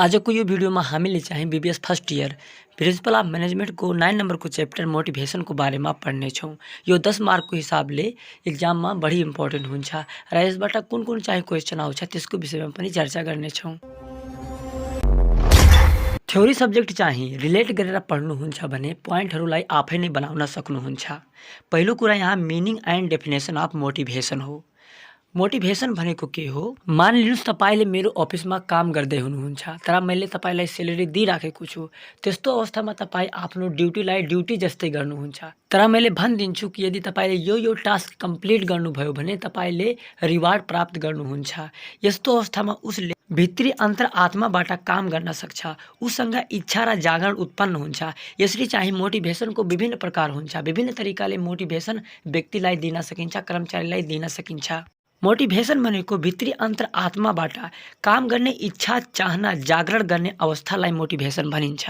आजको यो भिडियोमा हामीले चाहिँ BBS first year principle of म्यानेजमेन्टको 9 नम्बरको च्याप्टर मोटिभेसनको बारेमा पढ्नेछौँ। यो 10 मार्कको हिसाबले एक्जाममा बढी इम्पोर्टेन्ट हुन्छ र यसबाट कुन कुन चाहिँ क्वेसन आउँछ त्यसको विषयमा पनि चर्चा गर्नेछौँ। थ्योरी सब्जेक्ट चाहिँ रिलेट गरेर पढ्नुहुन्छ भने पोइन्टहरूलाई आफै नै बनाउन सक्नुहुन्छ। पहिलो कुरा यहाँ meaning and definition of motivation हो। मोटिभेसन भनेको के हो? मानिलिनुहोस् तपाईले मेरो अफिसमा काम गर्दै हुनुहुन्छ तर मैले तपाईलाई सेलेरी दिइराखेको छु। त्यस्तो अवस्थामा तपाई आफ्नो ड्युटीलाई ड्युटी जस्तै गर्नुहुन्छ। तर मैले भनिदिन्छु कि यदि तपाईले यो टास्क कम्प्लिट गर्नुभयो भने तपाईले रिवार्ड प्राप्त गर्नुहुन्छ। यस्तो अवस्थामा उसले भित्री अन्तरआत्माबाट काम गर्न सक्छ। उसँग इच्छा र जागरण उत्पन्न हुन्छ। यसरी चाहिँ मोटिभेसनको विभिन्न प्रकार हुन्छ। विभिन्न तरिकाले मोटिभेसन व्यक्तिलाई दिन सकिन्छ, कर्मचारीलाई दिन सकिन्छ। मोटिभेसन भनेको भित्री अन्तरआत्माबाट काम गर्ने इच्छा, चाहना जागरण गर्ने अवस्थालाई मोटिभेसन भनिन्छ।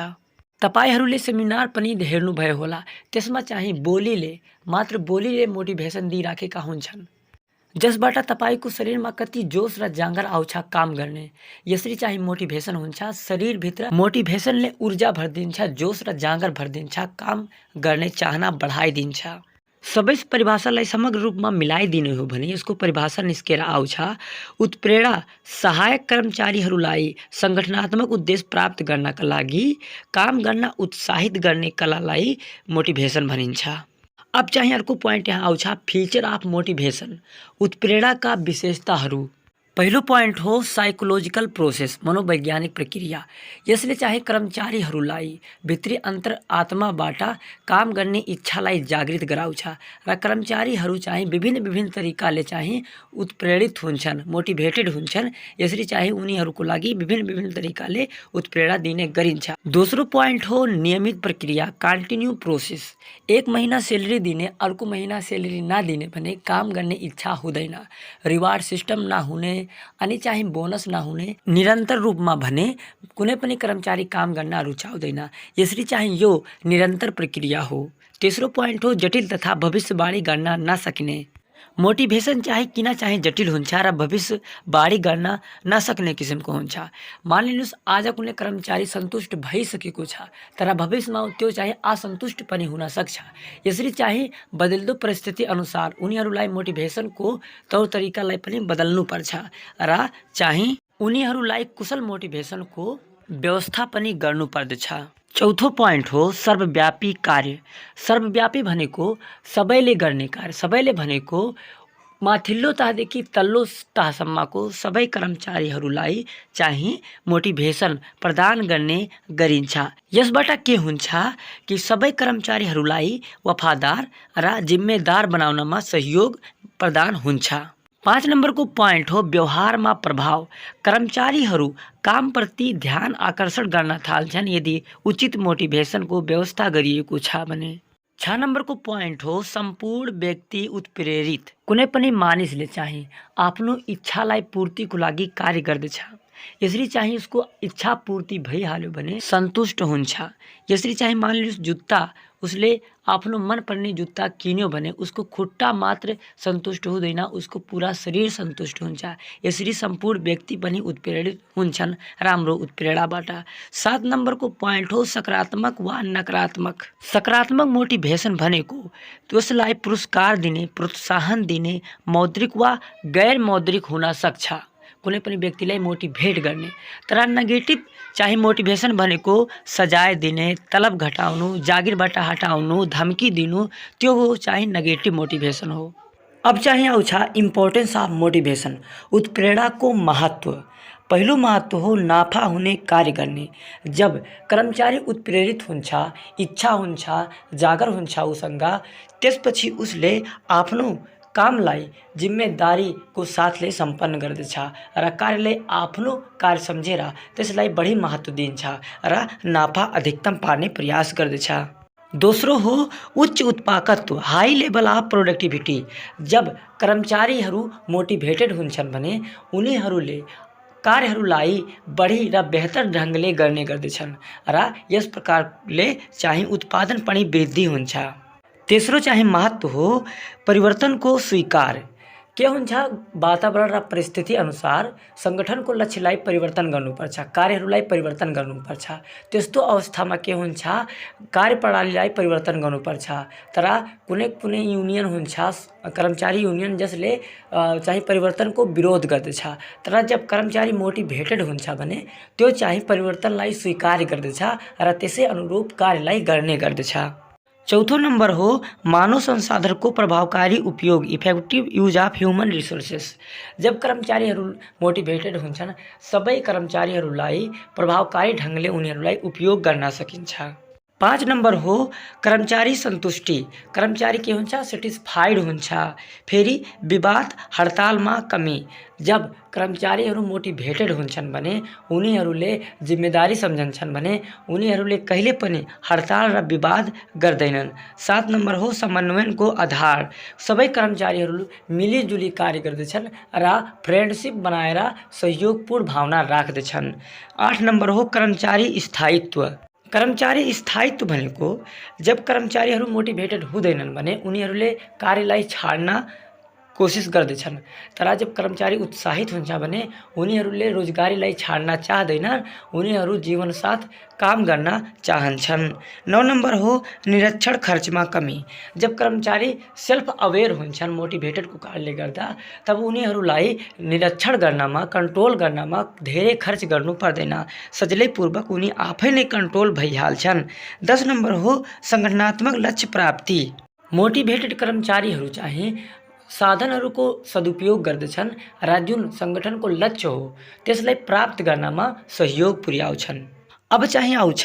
तपाईहरूले सेमिनार पनि हेर्नुभयो होला। त्यसमा चाहिँ मात्र बोलीले मोटिभेसन दिइराखेका हुन्छन्, जसबाट तपाईको शरीरमा कति जोश र जाँगर आउँछ काम गर्ने। यसरी चाहिँ मोटिभेसन हुन्छ। शरीरभित्र मोटिभेसनले ऊर्जा भरिदिन्छ, जोश र जाँगर भरिदिन्छ, काम गर्ने चाहना बढाइदिन्छ। सबै परिभाषालाई समग्र रूपमा मिलाइदिनु हो भने यसको परिभाषा निस्केर आउँछ उत्प्रेरणा सहायक कर्मचारीहरूलाई संगठनात्मक उद्देश्य प्राप्त गर्नका लागि काम गर्न उत्साहित गर्ने कलालाई मोटिभेसन भनिन्छ। अब चाहिँ अर्को पोइन्ट यहाँ आउँछ फीचर अफ मोटिभेसन, उत्प्रेरणाका विशेषताहरू। पहिलो पोइन्ट हो साइकोलोजिकल प्रोसेस, मनोवैज्ञानिक प्रक्रिया। यसले चाहिँ कर्मचारीहरूलाई भित्री अन्तरआत्माबाट काम गर्ने इच्छालाई जागृत गराउँछ र कर्मचारीहरू चाहिँ विभिन्न तरिकाले चाहिँ उत्प्रेरित हुन्छन्, मोटिभेटेड हुन्छन्। यसरी चाहिँ उनीहरूको लागि विभिन्न तरिकाले उत्प्रेरणा दिने गरिन्छ। दोस्रो पोइन्ट हो नियमित प्रक्रिया, कन्टिन्यू प्रोसेस। एक महिना सेलेरी दिने अर्को महिना सेलेरी नदिने भने काम गर्ने इच्छा हुँदैन। रिवार्ड सिस्टम नहुने अनि चाहिँ बोनस नहुने, निरन्तर रूपमा भने कुनै पनि कर्मचारी काम गर्न रुचाउँदैन। यसरी चाहिँ यो निरन्तर प्रक्रिया हो। तेस्रो पोइन्ट हो जटिल तथा भविष्यवाणी गर्न नसक्ने। मोटिभेसन चाहिँ किन चाहिँ जटिल हुन्छ र भविष्यवाणी गर्न नसक्ने किसिमको हुन्छ। मानिलिनुहोस् आज कुनै कर्मचारी सन्तुष्ट भइसकेको छ तर भविष्यमा त्यो चाहिँ असन्तुष्ट पनि हुन सक्छ। यसरी चाहिँ बदल्दो परिस्थिति अनुसार उनीहरूलाई मोटिभेसनको तौर तरिकालाई पनि बदल्नु पर्छ र चाहिँ उनीहरूलाई कुशल मोटिभेसनको व्यवस्था पनि गर्नु पर्दछ। चौथो पोइन्ट हो सर्वव्यापी कार्य। सर्वव्यापी भनेको सबैले गर्ने कार्य। सबैले भनेको माथिल्लो तहदेखि तल्लो तहसम्मको सबै कर्मचारीहरूलाई चाहिँ मोटिभेसन प्रदान गर्ने गरिन्छ। यसबाट के हुन्छ कि सबै कर्मचारीहरूलाई वफादार र जिम्मेदार बनाउनमा सहयोग प्रदान हुन्छ। 5 नम्बरको पोइन्ट हो व्यवहारमा प्रभाव। कर्मचारीहरू कामप्रति ध्यान आकर्षण गर्न थाल्छन् यदि उचित मोटिभेसनको व्यवस्था गरिएको छ भने। 6 नम्बरको पोइन्ट हो सम्पूर्ण व्यक्ति उत्प्रेरित। कुनै पनि मानिसले चाहिँ आफ्नो इच्छालाई पूर्तिको लागि कार्य गर्दछ। यसरी चाहिँ उसको इच्छा पूर्ति भइहाल्यो भने सन्तुष्ट हुन्छ। यसरी चाहिँ मानिलिनुहोस् जुत्ता उसले आफ्नो मनपर्ने जुत्ता किन्यो भने उसको खुट्टा मात्र सन्तुष्ट हुँदैन, उसको पुरा शरीर सन्तुष्ट हुन्छ। यसरी सम्पूर्ण व्यक्ति पनि उत्प्रेरित हुन्छन् राम्रो उत्प्रेरणाबाट। 7 नम्बरको पोइन्ट हो सकारात्मक वा नकारात्मक। सकारात्मक मोटिभेसन भनेको त्यसलाई पुरस्कार दिने, प्रोत्साहन दिने, मौद्रिक वा गैर मौद्रिक हुन सक्छ, कुनै पनि व्यक्तिलाई मोटिभेट गर्ने। तर नेगेटिभ चाहिँ मोटिभेसन भनेको सजाय दिने, तलब घटाउनु, जागिरबाट हटाउनु, धम्की दिनु, त्यो हो चाहिँ नेगेटिभ मोटिभेसन हो। अब चाहिँ आउँछ इम्पोर्टेन्स अफ मोटिभेसन, उत्प्रेरणाको महत्त्व। पहिलो महत्त्व हो नाफा हुने कार्य गर्ने। जब कर्मचारी उत्प्रेरित हुन्छ, इच्छा हुन्छ, जागर हुन्छ उसँग, त्यसपछि उसले आफ्नो कामलाई जिम्मेदारीको साथले सम्पन्न गर्दछ र कार्यलाई आफ्नो कार्य सम्झेर त्यसलाई बढी महत्त्व दिन्छ र नाफा अधिकतम पार्ने प्रयास गर्दछ। दोस्रो हो उच्च उत्पादकत्व, हाई लेभल अफ प्रोडक्टिभिटी। जब कर्मचारीहरू मोटिभेटेड हुन्छन् भने उनीहरूले कार्यहरूलाई बढी र बेहतर ढङ्गले गर्ने गर्दछन् र यस प्रकारले चाहिँ उत्पादन पनि वृद्धि हुन्छ। तेस्रो चाहिँ महत्त्व हो परिवर्तनको स्वीकार। के हुन्छ वातावरण र परिस्थिति अनुसार सङ्गठनको लक्ष्यलाई परिवर्तन गर्नुपर्छ, कार्यहरूलाई परिवर्तन गर्नुपर्छ। त्यस्तो अवस्थामा के हुन्छ कार्यप्रणालीलाई परिवर्तन गर्नुपर्छ। तर कुनै युनियन हुन्छ कर्मचारी युनियन जसले चाहिँ परिवर्तनको विरोध गर्दछ। तर जब कर्मचारी मोटिभेटेड हुन्छ भने त्यो चाहिँ परिवर्तनलाई स्वीकार गर्दछ र त्यसै अनुरूप कार्यलाई गर्ने गर्दछ। चौथो नम्बर हो मानव संसाधनको प्रभावकारी उपयोग, effective use of human resources. जब कर्मचारीहरू मोटिभेटेड हुन्छन् सबै कर्मचारीहरूलाई प्रभावकारी ढङ्गले उनीहरूलाई उपयोग गर्न सकिन्छ। 5 नम्बर हो कर्मचारी सन्तुष्टि। कर्मचारी के हुन्छ सेटिस्फाइड हुन्छ। फेरि विवाद हडतालमा कमी। जब कर्मचारीहरू मोटिभेटेड हुन्छन् भने उनीहरूले जिम्मेदारी सम्झन्छन् भने उनीहरूले कहिले पनि हडताल र विवाद गर्दैनन्। 7 नम्बर हो समन्वयनको आधार। सबै कर्मचारीहरू मिलिजुली कार्य गर्दछन् र फ्रेन्डसिप बनाएर सहयोगपूर्ण भावना राख्दछन्। 8 नम्बर हो कर्मचारी स्थायित्व। कर्मचारी स्थायित्व भनेको जब कर्मचारीहरू मोटिभेटेड हुँदैनन् भने उनीहरूले कार्यलाई छाड्न कोसिस गर्दछन्। तर जब कर्मचारी उत्साहित हुन्छ भने उनीहरूले रोजगारीलाई छाड्न चाहदैनन्, उनीहरू जीवनसाथ काम गर्न चाहन्छन्। 9 नम्बर हो निरीक्षण खर्चमा कमी। जब कर्मचारी सेल्फ अवेर हुन्छन् मोटिभेटेडको कारणले गर्दा तब उनीहरूलाई निरीक्षण गर्नमा कन्ट्रोल गर्नमा धेरै खर्च गर्नु पर्दैन, सजिलैपूर्वक उनी आफै नै कन्ट्रोल भइहाल्छन्। 10 नम्बर हो सङ्गठनात्मक लक्ष्य प्राप्ति। मोटिभेटेड कर्मचारीहरू चाहिँ साधनहरूको सदुपयोग गर्दछन् र जुन सङ्गठनको लक्ष्य हो त्यसलाई प्राप्त गर्नमा सहयोग पुर्याउँछन्। अब चाहिँ आउँछ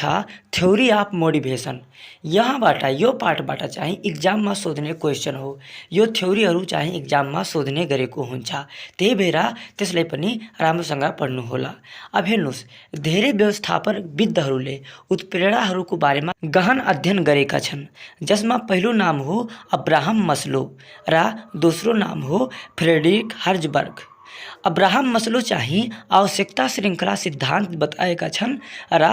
थ्योरी अफ मोटिभेसन। यहाँबाट यो पार्टबाट चाहिँ इक्जाममा सोध्ने क्वेसन हो। यो थ्योरीहरू चाहिँ इक्जाममा सोध्ने गरेको हुन्छ, त्यही भएर त्यसलाई पनि राम्रोसँग पढ्नु होला। अब हेर्नुहोस्, धेरै व्यवस्थापनविद्हरूले उत्प्रेरणाहरूको बारेमा गहन अध्ययन गरेका छन्, जसमा पहिलो नाम हो अब्राहम मस्लो र दोस्रो नाम हो फ्रेडरिक हर्जबर्ग। अब्राहम मस्लो चाहिँ आवश्यकता श्रृङ्खला सिद्धान्त बताएका छन् र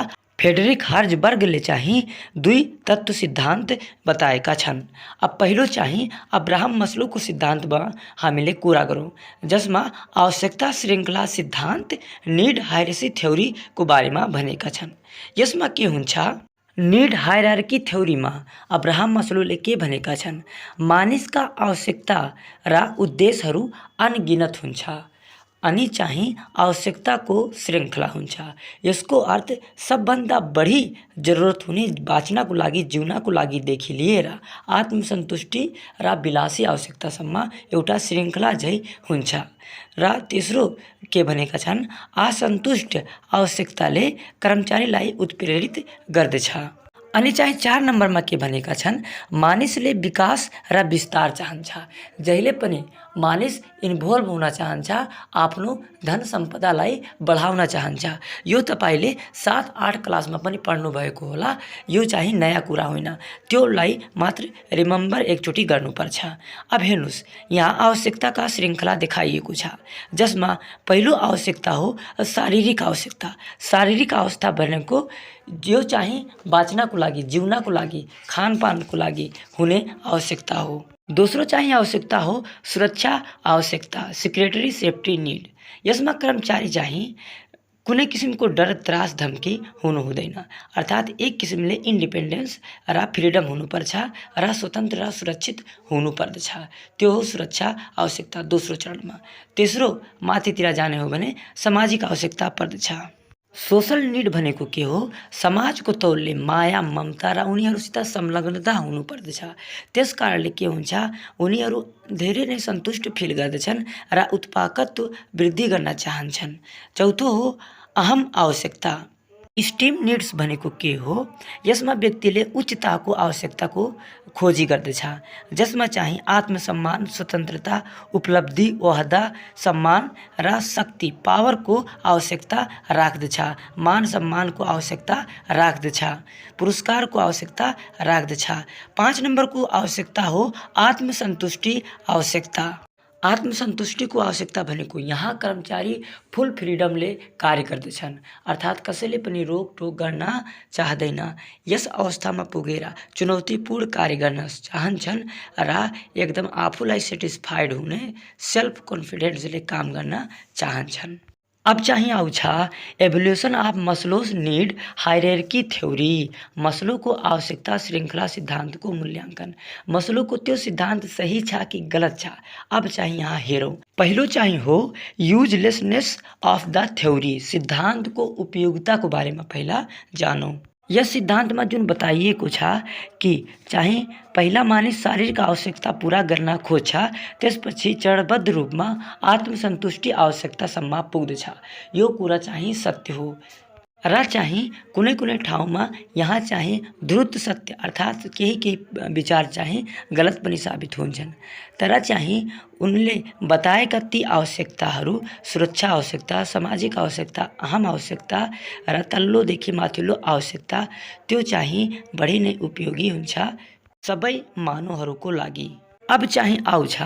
फ्रेडरिक हर्जबर्गले चाहिँ 2 तत्व सिद्धान्त बताएका छन्। अब पहिलो चाहिँ अब्राहम मस्लोको सिद्धान्तमा हामीले कुरा गरौँ, जसमा आवश्यकता श्रृङ्खला सिद्धान्त निड हायरार्की थ्योरीको बारेमा भनेका छन्। यसमा के हुन्छ निड हायरार्की थ्योरीमा अब्राहम मस्लोले के भनेका छन्, मानिसका आवश्यकता र उद्देश्यहरू अनगिनत हुन्छ अनि चाहिँ आवश्यकताको श्रृङ्खला हुन्छ। यसको अर्थ सबभन्दा बढी जरुरत हुने बाँच्नको लागि जिउनको लागिदेखि लिएर आत्मसन्तुष्टि र विलासी आवश्यकतासम्म एउटा श्रृङ्खला झै हुन्छ। र तेस्रो के भनेका छन्, असन्तुष्ट आवश्यकताले कर्मचारीलाई उत्प्रेरित गर्दछ। अनि चाहिँ 4 नम्बरमा के भनेका छन्, मानिसले विकास र विस्तार चाहन्छ। जहिले पनि मानिस इन्भल्भ हुन चाहन्छ, आफ्नो धन सम्पदालाई बढाउन चाहन्छ। यो तपाईँले 7-8 क्लासमा पनि पढ्नु भएको होला। यो चाहिँ नयाँ कुरा होइन, त्योलाई मात्र रिमेम्बर एकचोटि गर्नुपर्छ। अब हेर्नुहोस्, यहाँ आवश्यकताका श्रृङ्खला देखाइएको छ, जसमा पहिलो आवश्यकता हो शारीरिक आवश्यकता। शारीरिक अवस्था भनेको जो चाहिँ बाँच्नको लागि जिउनको लागि खानपानको लागि हुने आवश्यकता हो। दोस्रो चाहिँ आवश्यकता हो सुरक्षा आवश्यकता, सिक्युरिटी सेफ्टी निड। यसमा कर्मचारी चाहिँ कुनै किसिमको डर त्रास धम्की हुनु हुँदैन, अर्थात् एक किसिमले इन्डिपेन्डेन्स र फ्रिडम हुनुपर्छ र स्वतन्त्र र सुरक्षित हुनुपर्दछ। त्यो हो सुरक्षा आवश्यकता दोस्रो चरणमा। तेस्रो माथितिर जाने हो भने सामाजिक आवश्यकता पर्दछ। सोसल निड भनेको के हो, समाजको तौरले माया ममता र उनीहरूसित संलग्नता हुनुपर्दछ। त्यस कारणले के हुन्छ, उनीहरू धेरै नै सन्तुष्ट फिल गर्दछन् र उत्पादकत्व वृद्धि गर्न चाहन्छन्। चौथो हो अहम आवश्यकता। स्टिम निड्स भनेको के हो, यसमा व्यक्तिले उच्चताको आवश्यकताको खोजी गर्दछ, जसमा चाहिँ आत्मसम्मान, स्वतन्त्रता, उपलब्धि, ओहदा, सम्मान र शक्ति पावरको आवश्यकता राख्दछ, मान सम्मानको आवश्यकता राख्दछ, पुरस्कारको आवश्यकता राख्दछ। 5 नम्बरको आवश्यकता हो आत्मसन्तुष्टि आवश्यकता। आत्मसंतुष्टिको आवश्यकता भनेको यहाँ कर्मचारी फुल फ्रिडमले कार्य गर्दछन्, अर्थात् कसैले पनि रोकटोक गर्न चाहदैन। यस अवस्थामा पुगेर चुनौतीपूर्ण कार्य गर्न चाहन्छन् र एकदम आफूलाई सेटिस्फाइड हुने सेल्फ कन्फिडेन्सले काम गर्न चाहन्छन्। अब चाहिँ आउँछ evolution of Maslow's need hierarchy theory, मस्लोको आवश्यकता श्रृङ्खला सिद्धान्तको मूल्याङ्कन। मस्लोको त्यो सिद्धान्त सही छ कि गलत छ, अब चाहिँ यहाँ हेरौँ। पहिलो चाहिँ हो युजलेसनेस अफ द थ्योरी, सिद्धान्तको उपयोगिताको बारेमा पहिला जानौँ। यस सिद्धान्तमा जुन बताइएको छ कि चाहिँ पहिला मानिस शारीरिक आवश्यकता पूरा गर्न खोज्छ, त्यसपछि चरणबद्ध रूपमा आत्मसन्तुष्टि आवश्यकतासम्म पुग्दछ। यो कुरा चाहिँ सत्य हो र चाहिँ कुनै कुनै ठाउँमा यहाँ चाहिँ ध्रुत सत्य अर्थात् केही विचार चाहिँ गलत पनि साबित हुन्छन्। तर चाहिँ उनले बताएका ती आवश्यकताहरू सुरक्षा आवश्यकता, सामाजिक आवश्यकता, अहम आवश्यकता र तल्लोदेखि माथिल्लो आवश्यकता त्यो चाहिँ बढी नै उपयोगी हुन्छ सबै मानवहरूको लागि। अब चाहिँ आउँछ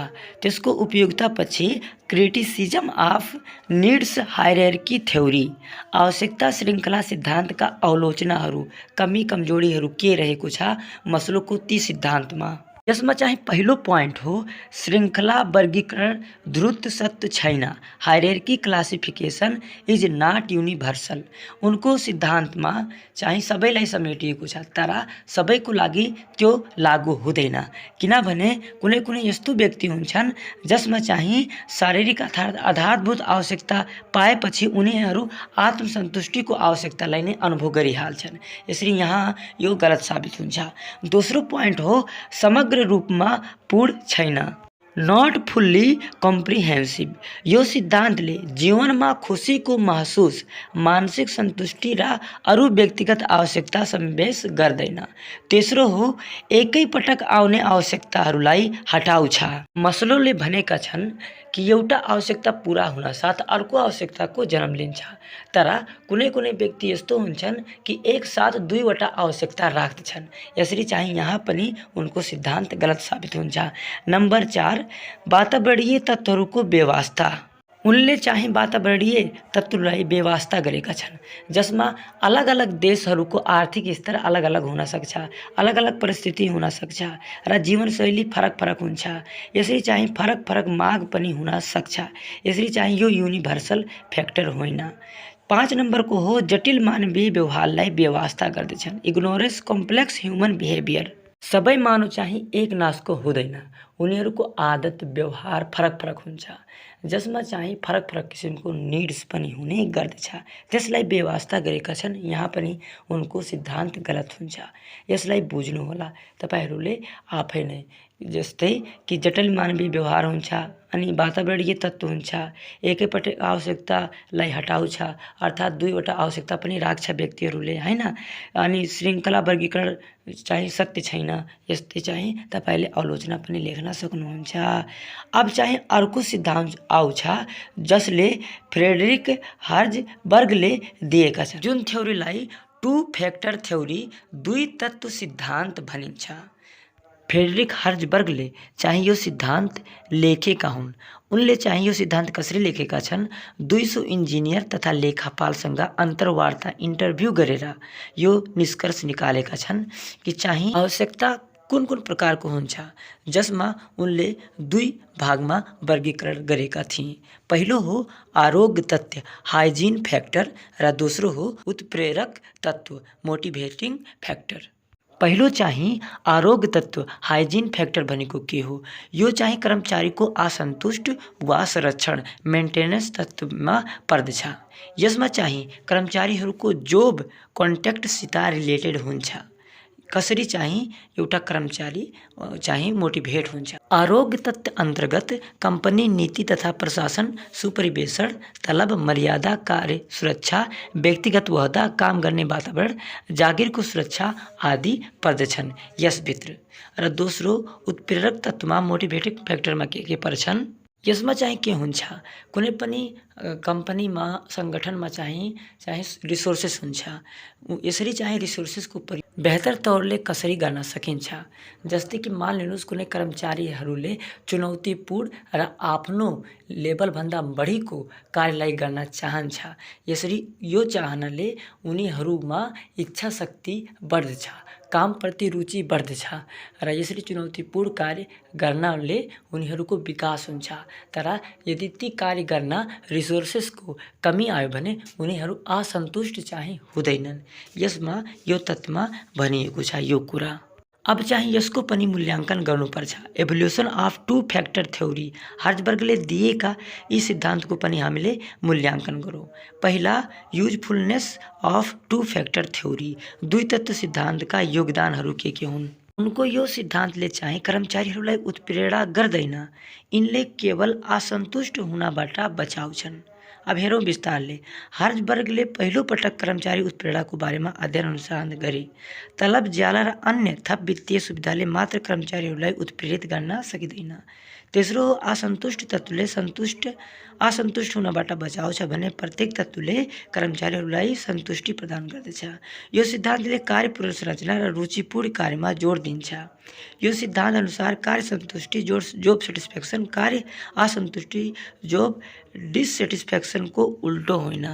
त्यसको उपयोगितापछि criticism of needs hierarchy theory, आवश्यकता श्रृङ्खला सिद्धान्तका आलोचनाहरू, कमी कमजोरीहरू के रहेको छ मस्लोको ती सिद्धान्तमा। यसमा चाहिँ पहिलो पोइन्ट हो श्रृङ्खला वर्गीकरण द्रुत सत्य छैन, hierarchy classification is not universal. उनको सिद्धान्तमा चाहिँ सबैलाई समेटिएको छ तर सबैको लागि त्यो लागू हुँदैन, किनभने कुनै कुनै यस्तो व्यक्ति हुन्छन् जसमा चाहिँ शारीरिक अर्थात् आधारभूत आवश्यकता पाएपछि उनीहरू आत्मसन्तुष्टिको आवश्यकतालाई नै अनुभव गरिहाल्छन्। यसरी यहाँ यो गलत साबित हुन्छ। दोस्रो पोइन्ट हो समग्र रूपमा पूर्ण छैन, नट फुल्ली कम्प्रिहेन्सिभ। यो सिद्धान्तले जीवनमा खुसीको महसुस, मानसिक सन्तुष्टि र अरू व्यक्तिगत आवश्यकता समावेश गर्दैन। तेस्रो हो एकै पटक आउने आवश्यकताहरूलाई हटाउँछ। मस्लोले भनेका छन् कि एउटा आवश्यकता पूरा हुन साथ अर्को आवश्यकताको जन्म लिन्छ, तर कुनै कुनै व्यक्ति यस्तो हुन्छन् कि एक साथ दुईवटा आवश्यकता राख्दछन्। यसरी चाहिँ यहाँ पनि उनको सिद्धान्त गलत साबित हुन्छ। नम्बर 4 वातावरणीय तत्त्वहरूको व्यवस्था। उनले चाहिँ वातावरणीय तत्त्वलाई व्यवस्था गरेका छन् जसमा अलग अलग देशहरूको आर्थिक स्तर अलग अलग हुन सक्छ, अलग अलग परिस्थिति हुन सक्छ र जीवनशैली फरक फरक हुन्छ। यसरी चाहिँ फरक फरक माग पनि हुन सक्छ। यसरी चाहिँ यो युनिभर्सल फ्याक्टर होइन। 5 नम्बरको हो जटिल मानवीय व्यवहारलाई व्यवस्था गर्दछन्, इग्नोरेन्स कम्प्लेक्स ह्युमन बिहेभियर। सबै मानव चाहिँ एक नासको हुँदैन, उनीहरूको आदत व्यवहार फरक फरक हुन्छ जसमा चाहिँ फरक फरक किसिमको निड्स पनि हुने गर्दछ, त्यसलाई व्यवस्था गरेका छन्। यहाँ पनि उनको सिद्धान्त गलत हुन्छ, यसलाई बुझ्नु होला तपाईहरूले आफै नै। जस्तै कि जटिल मानवीय व्यवहार हुन्छ अनि वातावरणीय तत्त्व हुन्छ, एकैपटक आवश्यकतालाई हटाउँछ अर्थात् दुईवटा आवश्यकता पनि राख्छ व्यक्तिहरूले हैन। अनि श्रृङ्खला वर्गीकरण चाहिँ सत्य छैन, यस्तै चाहिँ तपाईँले आलोचना पनि लेख्न सक्नुहुन्छ। अब चाहिँ अर्को सिद्धान्त आउँछ जसले फ्रेडरिक हर्जबर्गले दिएका छन्, जुन थ्योरीलाई टु फ्याक्टर थ्योरी, दुई तत्त्व सिद्धान्त भनिन्छ। फ्रेडरिक हर्जबर्गले चाहिँ यो सिद्धान्त लेखेका हुन्। उनले चाहिँ यो सिद्धान्त कसरी लेखेका छन्, 200 इन्जिनियर तथा लेखापालसँग अन्तर्वार्ता इन्टरभ्यू गरेर यो निष्कर्ष निकालेका छन् कि चाहिँ आवश्यकता कुन कुन प्रकारको हुन्छ, जसमा उनले 2 भागमा वर्गीकरण गरेका थिए। पहिलो हो आरोग्य तत्त्व हाइजिन फ्याक्टर र दोस्रो हो उत्प्रेरक तत्त्व मोटिभेटिङ फ्याक्टर। पहिलो चाहिँ आरोग्य तत्त्व हाइजिन फ्याक्टर भनेको के हो, यो चाहिँ कर्मचारीको असन्तुष्ट वा संरक्षण मेन्टेनेन्स तत्त्वमा पर्दछ। यसमा चाहिँ कर्मचारीहरूको जोब कन्ट्याक्टसित रिलेटेड हुन्छ, कसरी चाहिँ एउटा कर्मचारी चाहिँ मोटिभेट हुन्छ। आरोग्य तत्त्व अन्तर्गत कम्पनी नीति तथा प्रशासन, सुपरिवेशन, तलब, मर्यादा, कार्य सुरक्षा, व्यक्तिगत वहदा, काम गर्ने वातावरण, जागिरको सुरक्षा आदि पर्दछन् यसभित्र। र दोस्रो उत्प्रेरक तत्त्वमा मोटिभेटिङ फ्याक्टरमा के पर्छन्, यसमा चाहिँ के हुन्छ, कुनै पनि कम्पनीमा सङ्गठनमा चाहिँ रिसोर्सेस हुन्छ। यसरी चाहिँ रिसोर्सेसको बेहतर तौरले कसरी गर्न सकिन्छ। जस्तै कि मान लिनुहोस् कुनै कर्मचारीहरूले चुनौतीपूर्ण र आफ्नो लेभलभन्दा बढीको कार्यलाई गर्न चाहन्छ। यसरी यो चाहनाले उनीहरूमा इच्छा शक्ति बढ्दछ, कामप्रति रुचि बढ्दछ र यसरी चुनौतीपूर्ण कार्य गर्नाले उनीहरूको विकास हुन्छ। तर यदि ती कार्य गर्न रिसोर्सेसको कमी आयो भने उनीहरू असन्तुष्ट चाहिँ हुँदैनन्। यसमा यो तत्त्वमा भनिएको छ यो कुरा। अब चाहिँ यसको पनि मूल्याङ्कन गर्नुपर्छ। Evolution of two factor theory, हार्जबर्गले दिएका यी सिद्धान्तको पनि हामीले मूल्याङ्कन गरौँ। पहिला usefulness of two factor theory, दुई तत्त्व सिद्धान्तका योगदानहरू के हुन्। उनको यो सिद्धान्तले चाहिँ कर्मचारीहरूलाई उत्प्रेरणा गर्दैन, यिनले केवल असन्तुष्ट हुनबाट बचाउँछन्। अब हेरौँ विस्तारले। हार्जबर्गले पहिलो पटक कर्मचारी उत्प्रेरणाको बारेमा अध्ययन अनुसन्धान गरे। तलब ज्याला र अन्य थप वित्तीय सुविधाले मात्र कर्मचारीहरूलाई उत्प्रेरित गर्न सकिँदैन। तेस्रो, असन्तुष्ट तत्त्वले असन्तुष्ट हुनबाट बचाउँछ भने प्रत्येक तत्त्वले कर्मचारीहरूलाई सन्तुष्टि प्रदान गर्दछ। यो सिद्धान्तले कार्य पुनर्संरचना र रुचिपूर्ण कार्यमा जोड दिन्छ। यो सिद्धान्त अनुसार कार्य सन्तुष्टि जोब सेटिस्फ्याक्सन, कार्य असन्तुष्टि जोब डिससेटिस्फ्याक्सनको उल्टो होइन।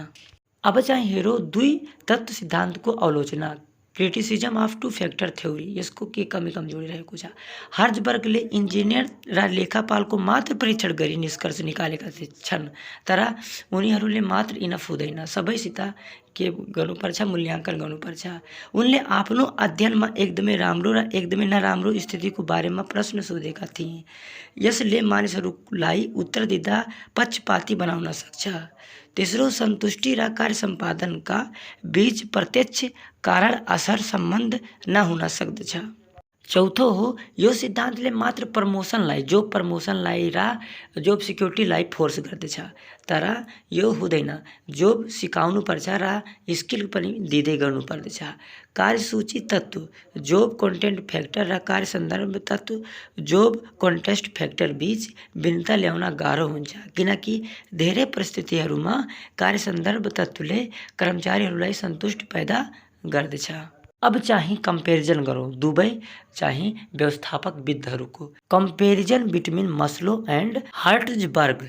अब चाहिँ हेरौँ दुई तत्त्व सिद्धान्तको अवलोचना। Criticism of two factor theory, यसको के कमी कमजोरी रहेको छ। हार्जबर्गले इन्जिनियर र लेखापालको मात्र परीक्षण गरी निष्कर्ष निकालेका छन्, तर उनीहरूले मात्र इनफ हुँदैन, सबैसित के गर्नुपर्छ, मूल्याङ्कन गर्नुपर्छ। उनले आफ्नो अध्ययनमा एकदमै राम्रो र एकदमै नराम्रो स्थितिको बारेमा प्रश्न सोधेका थिए। यसले मानिसहरूलाई उत्तर दिँदा पक्षपाती बनाउन सक्छ। तेस्रो, सन्तुष्टि र कार्य सम्पादनका बीच प्रत्यक्ष कारण असर सम्बन्ध नहुन सक्दछ। चौथो हो, यो सिद्धान्तले मात्र जोब प्रमोसनलाई र जोब सिक्युरिटीलाई फोर्स गर्दछ, तर यो हुँदैन। जोब सिकाउनुपर्छ र स्किल पनि दिँदै गर्नुपर्दछ। कार्यसूची तत्त्व, जोब कन्टेन्ट फ्याक्टर र कार्य सन्दर्भ तत्त्व, जोब कन्टेक्स्ट फ्याक्टर बीच भिन्नता ल्याउन गाह्रो हुन्छ, किनकि धेरै परिस्थितिहरूमा कार्य सन्दर्भ तत्त्वले कर्मचारीहरूलाई सन्तुष्टि पैदा गर्दछ। अब चाहिँ कम्पेरिजन गरौँ दुवै चाहिँ व्यवस्थापकविदहरूको। Comparison between Maslow and Herzberg.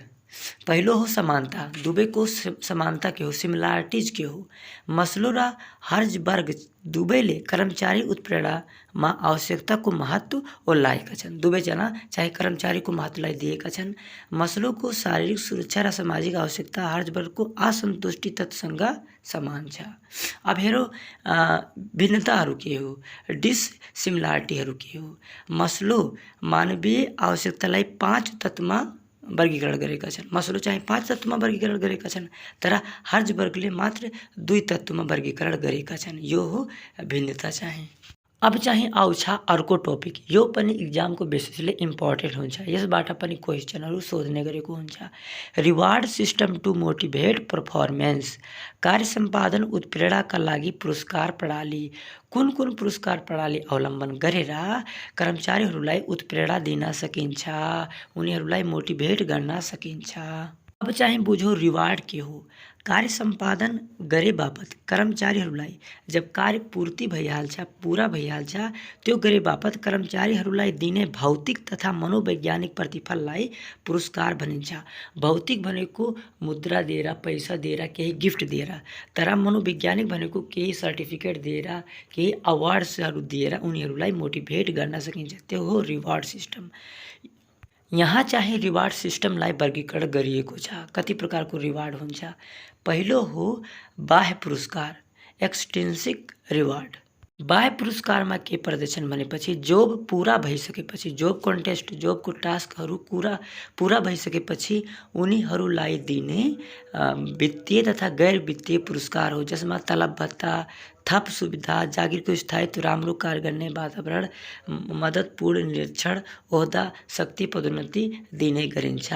पहिलो हो समानता। दुवैको समानता के हो, सिमिलरिटिज के हो। मस्लो र हार्ट्जबर्ग दुवैले कर्मचारी उत्प्रेरणामा आवश्यकताको महत्त्व ओर्लाएका छन्। दुवैजना चाहिँ कर्मचारीको महत्त्वलाई दिएका छन्। मस्लोको शारीरिक सुरक्षा र सामाजिक आवश्यकता हार्ट्जबर्गको असन्तुष्टि तत्त्वसँग समान छ। अब हेरौँ भिन्नताहरू के हो, डिससिमिलरिटीहरू के हो। मस्लो मानवीय आवश्यकतालाई 5 तत्त्वमा वर्गीकरण गरेका छन्। मस्लो चाहिँ 5 तत्त्वमा वर्गीकरण गरेका छन्, तर हार्ट्जबर्गले मात्र 2 तत्त्वमा वर्गीकरण गरेका छन्। यो हो भिन्नता चाहिँ। अब चाहिँ आउँछ अर्को टपिक, यो पनि इक्जामको बेसिसले इम्पोर्टेन्ट हुन्छ। यसबाट पनि क्वेसनहरू सोध्ने गरेको हुन्छ। Reward system to motivate performance, कार्य सम्पादन उत्प्रेरणाका लागि पुरस्कार प्रणाली। कुन पुरस्कार प्रणाली अवलम्बन गरेर कर्मचारीहरूलाई उत्प्रेरणा दिन सकिन्छ, उनीहरूलाई मोटिभेट गर्न सकिन्छ। अब चाहिँ बुझो रिवार्ड के हो। कार्य सम्पादन गरे बापत कर्मचारीहरूलाई जब कार्य पूर्ति भइहाल्छ, पुरा भइहाल्छ, त्यो गरे बापत कर्मचारीहरूलाई दिने भौतिक तथा मनोवैज्ञानिक प्रतिफललाई पुरस्कार भनिन्छ। भौतिक भनेको मुद्रा दिएर, पैसा दिएर, केही गिफ्ट दिएर, तर मनोवैज्ञानिक भनेको केही सर्टिफिकेट दिएर, केही अवार्ड्सहरू दिएर उनीहरूलाई मोटिभेट गर्न सकिन्छ। त्यो हो रिवार्ड सिस्टम। यहाँ चाहिँ रिवार्ड सिस्टमलाई वर्गीकरण गरिएको छ। कति प्रकारको रिवार्ड हुन्छ। पहिलो हो बाह्य पुरस्कार, एक्सट्रिन्सिक रिवार्ड। बाह्य पुरस्कारमा के पर्दछन् भनेपछि जोब पुरा भइसकेपछि, जोब कन्टेस्ट, जोबको टास्कहरू पुरा भइसकेपछि उनीहरूलाई दिने वित्तीय तथा गैर वित्तीय पुरस्कार हो, जसमा तलब भत्ता, थप सुविधा, जागिरको स्थायित्व, राम्रो कार्य गर्ने वातावरण, मद्दतपूर्ण निरीक्षण, ओहदा, शक्ति, पदोन्नति दिने गरिन्छ।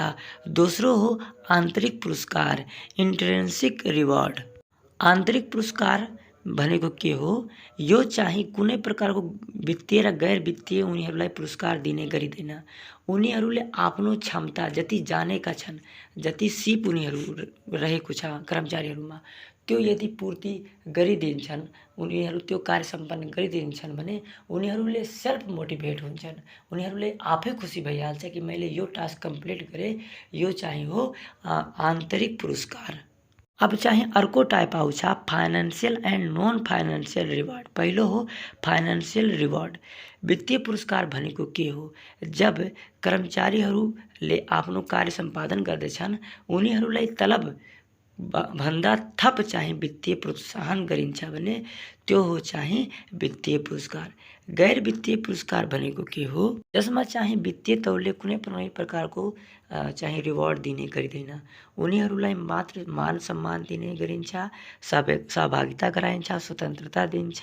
दोस्रो हो आन्तरिक पुरस्कार, इन्ट्रिन्सिक रिवार्ड। आन्तरिक पुरस्कार भनेको के हो, यो चाहिँ कुनै प्रकारको वित्तीय र गैर वित्तीय उनीहरूलाई पुरस्कार दिने गरिँदैन। उनीहरूले आफ्नो क्षमता जति जानेका छन्, जति सिप उनीहरू रहेको छ कर्मचारीहरूमा, त्यो यदि पूर्ति गरिदिन्छन्, उनीहरू त्यो कार्य सम्पन्न गरिदिन्छन् भने उनीहरूले सेल्फ मोटिभेट हुन्छन्। उनीहरूले आफै खुसी भइहाल्छ कि मैले यो टास्क कम्प्लिट गरेँ, यो चाहिँ हो आन्तरिक पुरस्कार। अब चाहिँ अर्को टाइप आउँछ financial and non financial reward. पहिलो हो फाइनेन्सियल रिवार्ड। वित्तीय पुरस्कार भनेको के हो, जब कर्मचारीहरूले आफ्नो कार्य सम्पादन गर्दछन् उनीहरूलाई तलब भन्दा थप चाहिँ वित्तीय प्रोत्साहन गरिन्छ भने त्यो हो चाहिँ वित्तीय पुरस्कार। गैर वित्तीय पुरस्कार भनेको के हो, जसमा चाहिँ वित्तीय तौरले कुनै पनि प्रकारको चाहिँ रिवार्ड दिने गरिँदैन। उनीहरूलाई मात्र मान सम्मान दिने गरिन्छ, सहभागिता गराइन्छ, स्वतन्त्रता दिन्छ,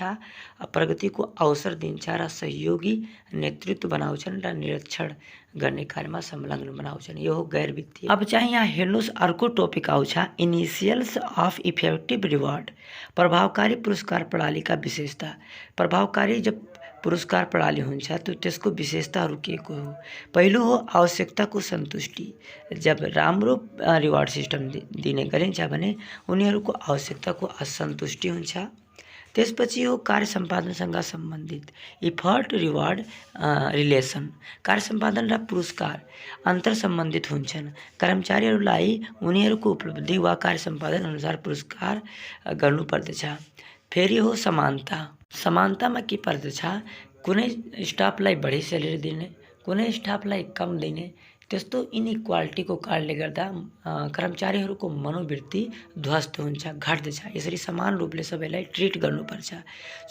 प्रगतिको अवसर दिन्छ र सहयोगी नेतृत्व बनाउँछन् र निरीक्षण गर्ने कार्यमा संलग्न बनाउँछन्। यो हो गैर वित्तीय। अब चाहिँ यहाँ हेर्नुहोस् अर्को टपिक आउँछ इनिसियल्स अफ इफेक्टिभ रिवार्ड। प्रभावकारी पुरस्कार प्रणालीका विशेषता। प्रभावकारी जब पुरस्कार प्रणाली हुन्छ तो त्यसको विशेषताहरू के को हो, पहिलो हो आवश्यकताको सन्तुष्टि। जब राम्रो रिवार्ड सिस्टम दिने गरिन्छ भने उनीहरूको आवश्यकताको असन्तुष्टि हुन्छ। त्यसपछि हो कार्य सम्पादनसँग सम्बन्धित इफर्ट रिवार्ड रिलेसन। कार्य सम्पादन र पुरस्कार अन्तर सम्बन्धित हुन्छन्। कर्मचारीहरूलाई उनीहरूको उपलब्धि वा कार्य सम्पादन अनुसार पुरस्कार गर्नुपर्दछ। फेरि हो समानता। समानतामा के पर्दछ, कुनै स्टाफलाई बढी स्यालेरी दिने, कुनै स्टाफलाई कम दिने, त्यस्तो इनइक्वालिटीको कारणले गर्दा कर्मचारीहरूको मनोवृत्ति ध्वस्त हुन्छ, घट्दछ। यसरी समान रूपले सबैलाई ट्रिट गर्नुपर्छ।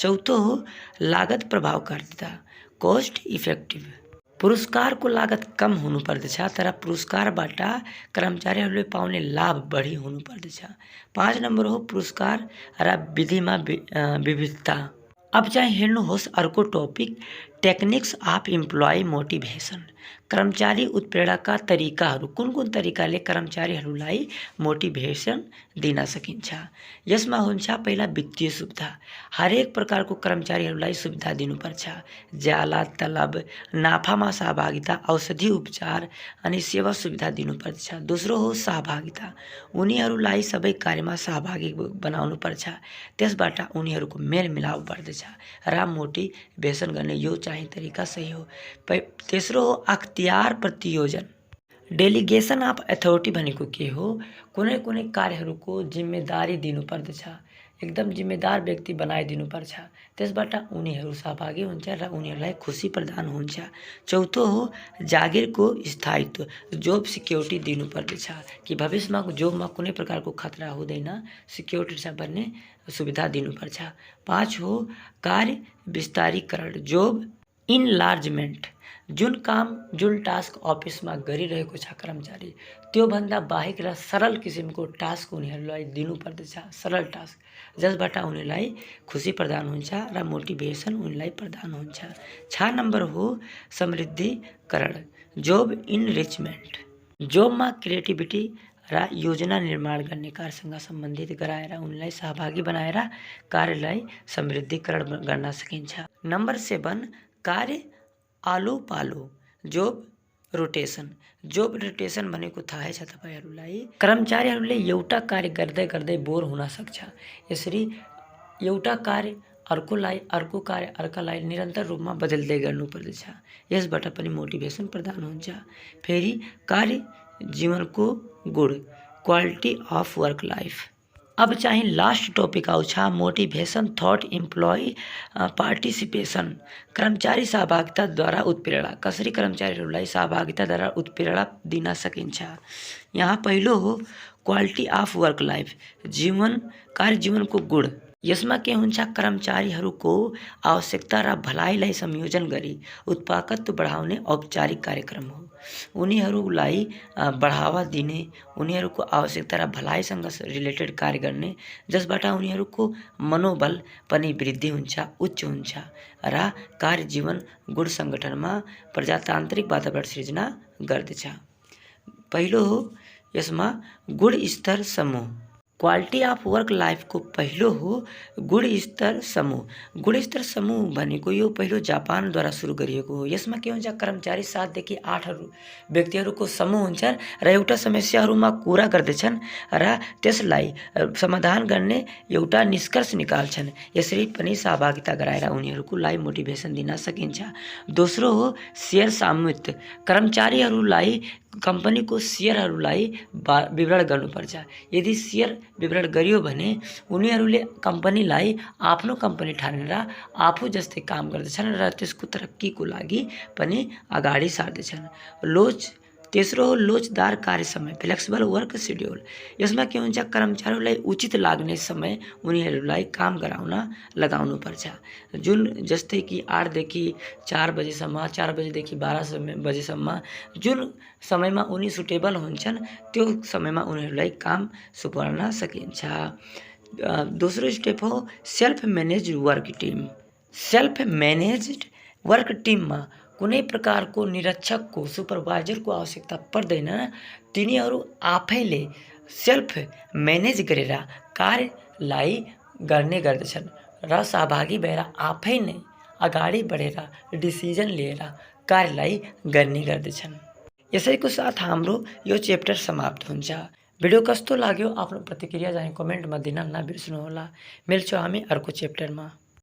चौथो हो लागत प्रभावकारिता, कस्ट इफेक्टिभ। पुरस्कारको लागत कम हुनुपर्दछ तर पुरस्कारबाट कर्मचारीहरूले पाउने लाभ बढी हुनुपर्दछ। 5 नम्बर हो पुरस्कार र विधिमा विविधता। अब चाहिँ हेर्नुहोस् अर्को topic techniques of employee motivation. कर्मचारी उत्प्रेरणाका तरिकाहरू कुन कुन तरिकाले कर्मचारीहरूलाई मोटिभेसन दिन सकिन्छ। यसमा हुन्छ पहिला वित्तीय सुविधा। हरेक प्रकारको कर्मचारीहरूलाई सुविधा दिनुपर्छ। ज्याला तलब, नाफामा सहभागिता, औषधि उपचार अनि सेवा सुविधा दिनुपर्छ। दोस्रो हो सहभागिता। उनीहरूलाई सबै कार्यमा सहभागी बनाउनुपर्छ, त्यसबाट उनीहरूको मेलमिलाप बढ्दछ र मोटिभेसन गर्ने यो चाहिँ तरिका सही हो। तेस्रो हो अख्तियार प्रतियोजन। डेलिगेसन अफ अथोरिटी भनेको के हो, कुनै कुनै कार्यहरूको जिम्मेदारी दिनुपर्दछ, एकदम जिम्मेदार व्यक्ति बनाइदिनुपर्छ, त्यसबाट उनीहरू सहभागी हुन्छ र उनीहरूलाई खुसी प्रदान हुन्छ। चौथो हो जागिरको स्थायित्व, जोब सिक्योरिटी दिनुपर्दछ कि भविष्यमा जोबमा कुनै प्रकारको खतरा हुँदैन, सिक्योरिटी छ भन्ने सुविधा दिनुपर्छ। 5 हो कार्य विस्तारीकरण, जोब इनलार्जमेन्ट। जुन काम जुन टास्क अफिसमा गरिरहेको छ कर्मचारी, त्योभन्दा बाहेक र सरल किसिमको टास्क उनीहरूलाई दिनुपर्दछ, सरल टास्क, जसबाट उनीहरूलाई खुसी प्रदान हुन्छ र मोटिभेसन उनीहरूलाई प्रदान हुन्छ। 6 नम्बर हो समृद्धिकरण, जोब इनरिचमेन्ट। जोबमा क्रिएटिभिटी र योजना निर्माण गर्ने कार्यसँग सम्बन्धित गराएर उनीलाई सहभागी बनाएर कार्यलाई समृद्धिकरण गर्न सकिन्छ। नम्बर 7 कार्य आलो पालो, जोब रोटेसन। जोब रोटेसन भनेको थाहै छ तपाईहरूलाई, कर्मचारीहरूले एउटा कार्य गर्दै गर्दै बोर हुन सक्छ। यसरी एउटा कार्य अर्को कार्य अर्कालाई निरन्तर रूपमा बदल्दै गर्नुपर्दछ, यसबाट पनि मोटिभेसन प्रदान हुन्छ। फेरि कार्य जीवनको गुण, क्वालिटी अफ वर्क लाइफ। अब चाहिँ लास्ट टपिक आउँछ मोटिभेसन थट इम्प्लोइ पार्टिसिपेसन। कर्मचारी सहभागिताद्वारा उत्प्रेरणा। कसरी कर्मचारीहरूलाई सहभागिताद्वारा उत्प्रेरणा दिन सकिन्छ। यहाँ पहिलो हो क्वालिटी अफ वर्क लाइफ, कार्य जीवनको गुण। यसमा के हुन्छ, कर्मचारीहरूको आवश्यकता र भलाइलाई संयोजन गरी उत्पादकत्व बढाउने औपचारिक कार्यक्रम हो। उनीहरूलाई बढावा दिने, उनीहरूको आवश्यकता र भलाइसँग रिलेटेड कार्य गर्ने, जसबाट उनीहरूको मनोबल पनि वृद्धि हुन्छ, उच्च हुन्छ र कार्य जीवन गुण सङ्गठनमा प्रजातान्त्रिक वातावरण सृजना गर्दछ। पहिलो हो यसमा गुणस्तर समूह। क्वालिटी अफ वर्क लाइफको पहिलो हो गुणस्तर समूह। गुणस्तर समूह भनेको यो पहिलो जापानद्वारा सुरु गरिएको हो। यसमा के हुन्छ, कर्मचारी 7 देखि 8 व्यक्तिहरूको समूह हुन्छन् र एउटा समस्याहरूमा कुरा गर्दछन् र त्यसलाई समाधान गर्ने एउटा निष्कर्ष निकाल्छन्। यसरी पनि सहभागिता गराएर उनीहरूलाई मोटिभेसन दिन सकिन्छ। दोस्रो हो सेयर सामूहिक। कर्मचारीहरूलाई कम्पनीको सेयरहरूलाई विवरण गर्नुपर्छ। यदि सेयर विवरण गरियो भने उनीहरूले कम्पनीलाई आफ्नो कम्पनी ठानेर आफू जस्तै काम गर्दछन् र त्यसको तरक्कीको लागि पनि अगाडि सार्दछन्। तेस्रो हो लोचदार कार्य समय, फ्लेक्सिबल वर्क सेड्युल। यसमा के हुन्छ, कर्मचारीहरूलाई उचित लाग्ने समय उनीहरूलाई काम गराउन लगाउनुपर्छ। जुन जस्तै कि 8 देखि 4 बजेसम्म, 4 बजेदेखि 12 बजेसम्म जुन समयमा उनी सुटेबल हुन्छन् त्यो समयमा उनीहरूलाई काम सुपार्न सकिन्छ। दोस्रो स्टेप हो self manage work team. Self managed work टिममा कुनै प्रकारको निरीक्षकको, सुपरभाइजरको आवश्यकता पर्दैन। तिनीहरू आफैले सेल्फ म्यानेज गरेर कार्यलाई गर्ने गर्दछन् र सहभागी भएर आफै नै अगाडि बढेर डिसिजन लिएर कार्यलाई गर्ने गर्दछन्। यसैको साथ हाम्रो यो च्याप्टर समाप्त हुन्छ। भिडियो कस्तो लाग्यो आफ्नो प्रतिक्रिया चाहिँ कमेन्टमा दिन नबिर्सनुहोला। मिल्छौँ हामी अर्को च्याप्टरमा।